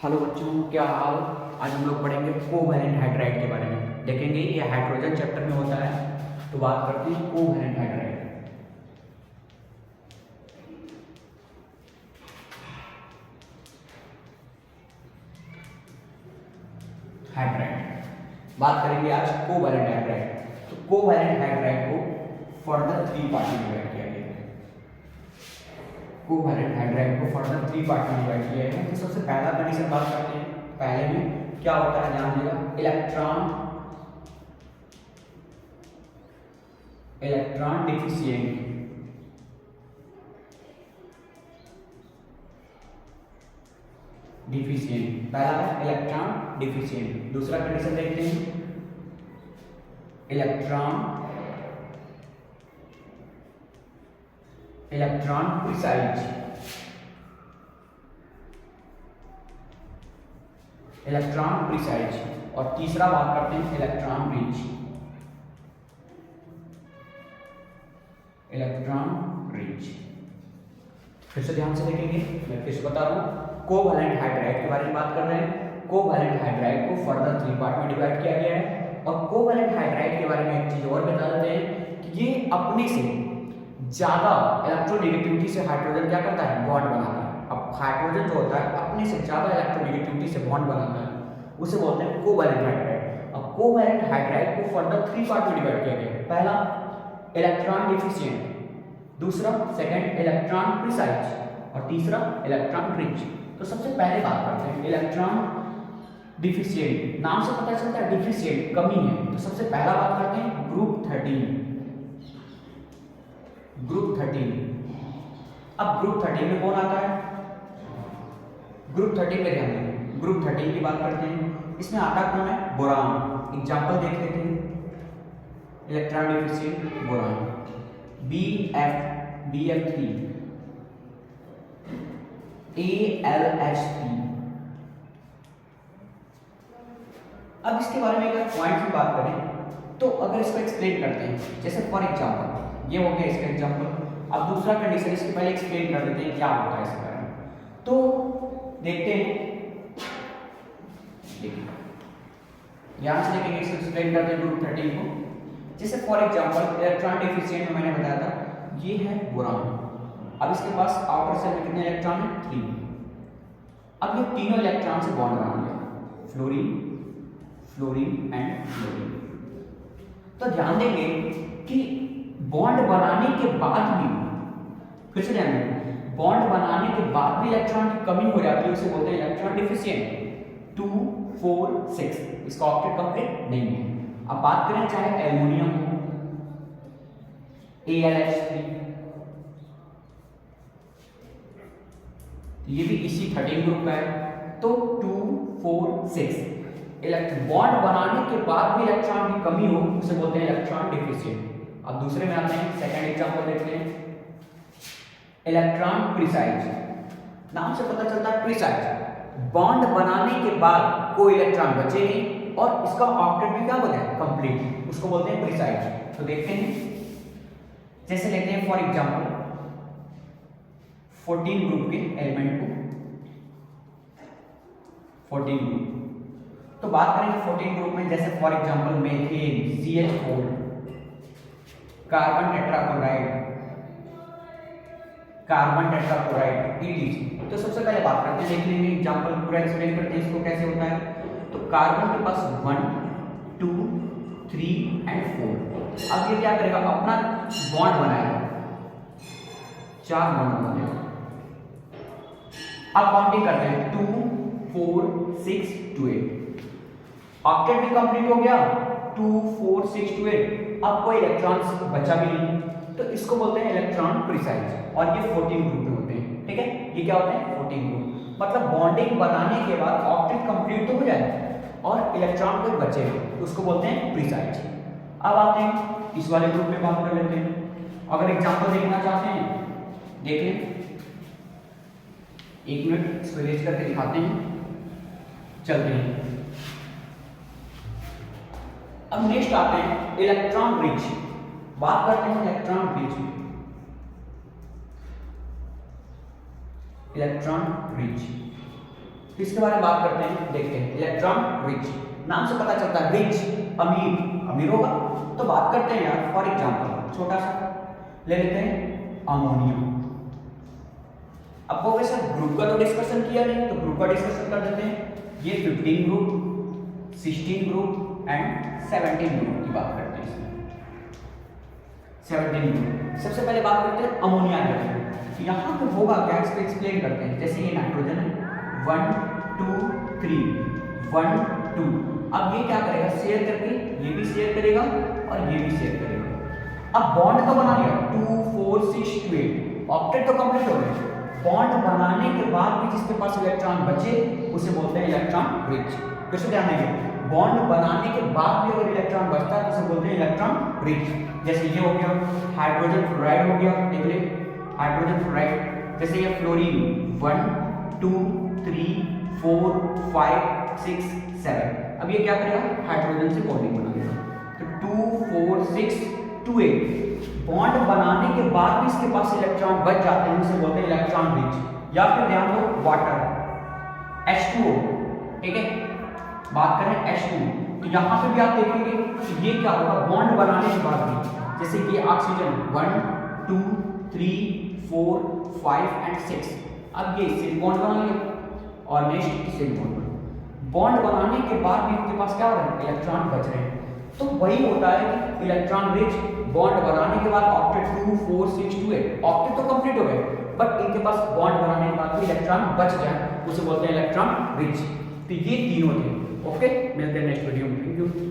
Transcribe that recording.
Hello बच्चों, क्या हाल। आज हम लोग पढ़ेंगे कोवैलेंट हाइड्राइड के बारे में। देखेंगे ये हाइड्रोजन चैप्टर में होता है, तो बात करते हैं कोवैलेंट हाइड्राइड। हाइड्राइड बात करेंगे आज कोवैलेंट हाइड्राइड। तो कोवैलेंट हाइड्राइड को फर्दर 3 पार्ट में डिवाइड किया गया है। कोवैलेंट हाइड्राइड को फर्दर 3 पार्ट में डिवाइड किया गया है। तो सबसे पहला कंडीशन बात करते हैं। पहले में क्या होता है ध्यान देगा, इलेक्ट्रॉन डिफिशिएंट। पहला है इलेक्ट्रॉन डिफिशिएंट। दूसरा कंडीशन देखते हैं, इलेक्ट्रॉन प्रिसाइज। और तीसरा बात करते हैं इलेक्ट्रॉन रिच। फिर से ध्यान से देखेंगे, मैं फिर से बता रहा हूं, कोवैलेंट हाइड्राइड के बारे में बात कर रहे हैं। कोवैलेंट हाइड्राइड को फर्दर 3 पार्ट में डिवाइड किया गया है। और कोवैलेंट हाइड्राइड के बारे में एक चीज और बता देते हैं कि ये अपने से ज्यादा इलेक्ट्रोनेगेटिविटी से हाइड्रोजन क्या करता है, बॉन्ड बनाता है। अब हाइड्रोजन जो होता है अपने से ज्यादा इलेक्ट्रोनेगेटिविटी से बॉन्ड बनाता है, उसे बोलते हैं कोवैलेंट हाइड्राइड। अब कोवैलेंट हाइड्राइड को फर्दर 3 पार्ट में डिवाइड किया गया है। पहला इलेक्ट्रॉन डिफिशिएंट, दूसरा सेकंड इलेक्ट्रॉन प्रिसाइज और तीसरा इलेक्ट्रॉन रिच। तो सबसे पहले बात करते हैं इलेक्ट्रॉन डिफिशिएंट। नाम से पता चलता है डिफिशिएंट, कमी है। तो सबसे पहला बात करते हैं ग्रुप 13। अब ग्रुप 13 में कौन आता है, ग्रुप 13 में ध्यान देंगे, ग्रुप 13 की बात करते हैं। इसमें आता कौन है, बोरान। एग्जांपल देख लेते हैं, electron deficient boron, BF3, AlH3। अब इसके बारे में अगर पॉइंट की बात करें तो अगर इसको एक्सप्लेन करते हैं, जैसे फॉर एग्जांपल ये हो गया इसका एग्जांपल। अब दूसरा कंडीशन, इसके पहले एक्सप्लेन कर देते हैं क्या होता है इसके बारे में। तो देखते हैं, देखिए यहां से देखेंगे, इसको एक्सप्लेन करते हैं ग्रुप 13 को। जैसे फॉर एग्जांपल इलेक्ट्रॉन डिफिशिएंट में मैंने बताया था ये है बोरान। अब इसके पास आउटर सेल में कितने इलेक्ट्रॉन है, 3। अब ये तीनों इलेक्ट्रॉन से बॉन्ड बना लिया, फ्लोरीन एंड फ्लोरीन। तो ध्यान देंगे कि बॉन्ड बनाने के बाद भी, फिर से ध्यान देंगे, बॉन्ड बनाने के बाद भी इलेक्ट्रॉन की कमी हो जाती है, उसे बोलते हैं इलेक्ट्रॉन डिफिशिएंट। 2, 4, 6 इसका ऑक्टेट कंप्लीट नहीं है। अब बात करें चाहे एल्युमिनियम हो, AlH3, ये भी इसी 13 ग्रुप का है। तो 2, 4, 6 इलेक्ट्रॉन बॉन्ड बनाने के बाद भी इलेक्ट्रॉन की कमी हो, उसे बोलते हैं इलेक्ट्रॉन डिफिशिएंट। अब दूसरे में आते हैं, सेकंड एग्जांपल देखते हैं, इलेक्ट्रॉन प्रिसाइज। नाम से पता चलता है प्रिसाइज, बॉन्ड बनाने के बाद कोई इलेक्ट्रॉन बचे नहीं और इसका ऑक्टेट भी क्या हो जाए, कंप्लीट, उसको बोलते हैं प्रिसाइज। तो देखते हैं, जैसे लेते हैं फॉर एग्जांपल 14 ग्रुप के एलिमेंट को, 14 ग्रुप। तो बात करेंगे 14 ग्रुप में, जैसे for example methane CH4, carbon tetrachloride ETC। तो सबसे पहले बात करते हैं, देख लेंगे एग्जांपल पूरा एक्सप्लेन करते हैं इसको कैसे होता है। तो कार्बन के पास 1, 2, 3 एंड 4। अब ये क्या करेगा, अपना बॉन्ड बनाएगा, 4 बॉन्ड बनेगा। अब काउंटिंग करते हैं, 2, 4, 6 to 8। ऑक्टेट भी कंप्लीट हो गया, 2, 4, 6 to 8। अब कोई इलेक्ट्रॉन्स बचा भी नहीं, तो इसको बोलते हैं इलेक्ट्रॉन प्रिसाइज। और ये 14 ग्रुप में होते हैं, ठीक है। ये क्या होते हैं, 14 ग्रुप। मतलब बॉन्डिंग बनाने के बाद ऑक्टेट कंप्लीट तो हो जाए और इलेक्ट्रॉन कोई बचे, उसको बोलते हैं प्रिसाइज। अब आते हैं इस वाले ग्रुप में, बात कर लेते हैं। अगर एग्जांपल देखना चाहते हैं, देख लें, 1 मिनट इसको रेज करके दिखाते हैं, चलते हैं। अब नेक्स्ट आते हैं इलेक्ट्रॉन रिच। बात करते हैं इलेक्ट्रॉन रिच। इलेक्ट्रॉन रिच तो इसके बारे में बात करते हैं, देखते हैं। इलेक्ट्रॉन रिच, नाम से पता चलता है रिच, अमीर, अमीर होगा। तो बात करते हैं यार, फॉर एग्जांपल छोटा सा ले लेते हैं अमोनियम। अब प्रोफेसर ग्रुप का तो डिस्कशन किया नहीं, तो ग्रुप का डिस्कशन कर देते हैं। ये 15 ग्रुप, 16 ग्रुप एंड 17 ग्रुप की बात करते हैं इसमें। 17 ग्रुप। सबसे पहले बात करते हैं अमोनिया के। यहाँ पे होगा क्या, इसको एक्सप्लेन करते हैं। जैसे ये नाइट्रोजन है, 1 2 3 1 2। अब ये क्या करेगा, शेयर करके ये भी शेयर करेगा और ये भी शेयर करेगा। अब बॉन्ड तो बना लिया, 2 4 6 2 8, ऑक्टेट तो कंप्लीट हो गया। बॉन्ड बनाने के बाद भी जिसके पास इलेक्ट्रॉन बचे उसे बोलते हैं इलेक्ट्रॉन रिच। फिर से ध्यान देंगे, बॉन्ड बनाने के बाद भी अगर इलेक्ट्रॉन बचता है तो उसे बोलते हैं इलेक्ट्रॉन रिच। जैसे ये हो गया हाइड्रोजन फ्लोराइड हो गया, देख ले हाइड्रोजन फ्लोराइड। जैसे ये फ्लोरीन 1 2 3 4 5 6 7। अब ये क्या करेगा, हाइड्रोजन से बॉन्डिंग बनाएगा। तो 2 4 6 2 8 बॉन्ड बनाने के बाद भी इसके पास इलेक्ट्रॉन बच जाते हैं, उसे बोलते हैं इलेक्ट्रॉन रिच। या फिर ध्यान दो वाटर, H2O, ठीक है। बात करें H2, तो यहाँ पे भी आप देखेंगे कि ये क्या होगा, बॉन्ड बनाने के बाद भी, जैसे कि ऑक्सीजन 1 2 3 4 5 एंड 6। अब ये सिल बॉन्ड बना लिया और नेक्स्ट सिल बॉन्ड बना। बॉन्ड बनाने के बाद भी इनके पास क्या हो रहा है, इलेक्ट्रॉन बच रहे हैं। तो वही होता है कि इलेक्ट्रॉन रिच, बॉन्ड बनाने के बाद ऑक्टेट 2 4 6 2 8, ऑक्टेट तो कंप्लीट हो गए, बट इनके पास बॉन्ड बनाने के बाद भी इलेक्ट्रॉन बच जाए, उसे बोलते हैं इलेक्ट्रॉन रिच। तो ये तीनों थे। ओके, मिलते हैं नेक्स्ट वीडियो में। Thank you.